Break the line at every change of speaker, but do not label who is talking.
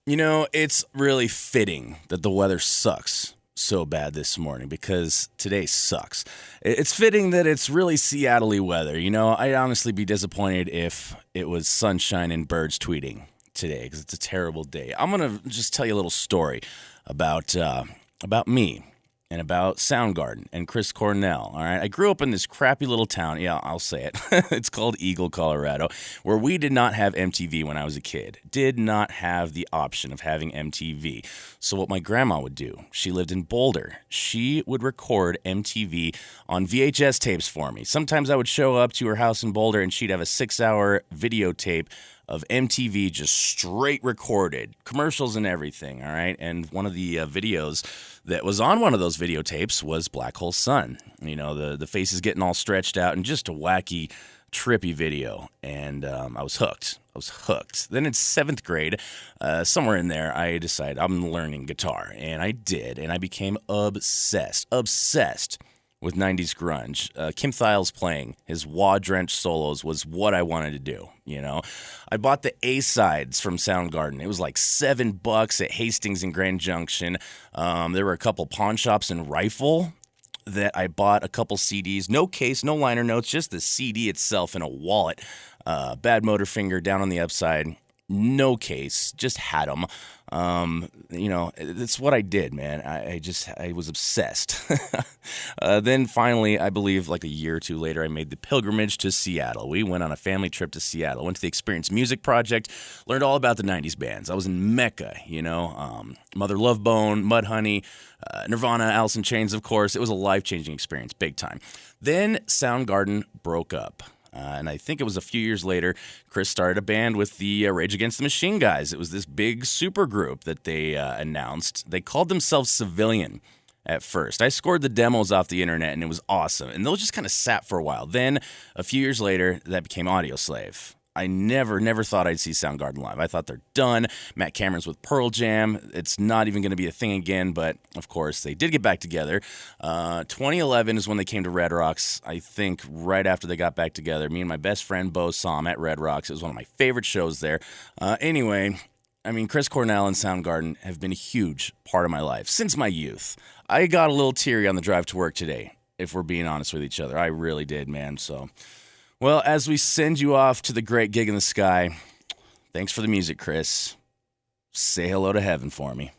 It's really fitting that the weather sucks so bad this morning because today sucks. It's fitting that it's really Seattle-y weather. I'd honestly be disappointed if it was sunshine and birds tweeting today because it's a terrible day. I'm going to just tell you a little story about me and about Soundgarden and Chris Cornell, all right? I grew up in this crappy little town. Yeah, I'll say it. It's called Eagle, Colorado, where we did not have MTV when I was a kid. Did not have the option of having MTV. So what my grandma would do, she lived in Boulder. She would record MTV on VHS tapes for me. Sometimes I would show up to her house in Boulder, and she'd have a 6-hour videotape of MTV just straight recorded, commercials and everything, all right? And one of the videos that was on one of those videotapes was Black Hole Sun. The face is getting all stretched out and just a wacky, trippy video. And I was hooked. Then in 7th grade, somewhere in there, I decided I'm learning guitar. And I did, and I became obsessed with 90s grunge. Kim Thile's playing his wah-drenched solos was what I wanted to do, I bought the A-sides from Soundgarden. It was like $7 at Hastings and Grand Junction. There were a couple pawn shops in Rifle that I bought a couple CDs. No case, no liner notes, just the CD itself in a wallet. Bad Motor Finger down on the upside. No case, just had them. It's what I did, man. I was obsessed. Then finally, I believe like a year or two later, I made the pilgrimage to Seattle. We went on a family trip to Seattle, went to the Experience Music Project, learned all about the 90s bands. I was in Mecca, Mother Love Bone, Mudhoney, Nirvana, Alice in Chains, of course. It was a life-changing experience, big time. Then Soundgarden broke up. And I think it was a few years later, Chris started a band with the Rage Against the Machine guys. It was this big super group that they announced. They called themselves Civilian at first. I scored the demos off the internet, and it was awesome. And those just kind of sat for a while. Then, a few years later, that became Audioslave. I never thought I'd see Soundgarden live. I thought they're done. Matt Cameron's with Pearl Jam. It's not even going to be a thing again, but of course, they did get back together. 2011 is when they came to Red Rocks. I think right after they got back together, me and my best friend Bo saw them at Red Rocks. It was one of my favorite shows there. Anyway, Chris Cornell and Soundgarden have been a huge part of my life since my youth. I got a little teary on the drive to work today, if we're being honest with each other. I really did, man, so... Well, as we send you off to the great gig in the sky, thanks for the music, Chris. Say hello to heaven for me.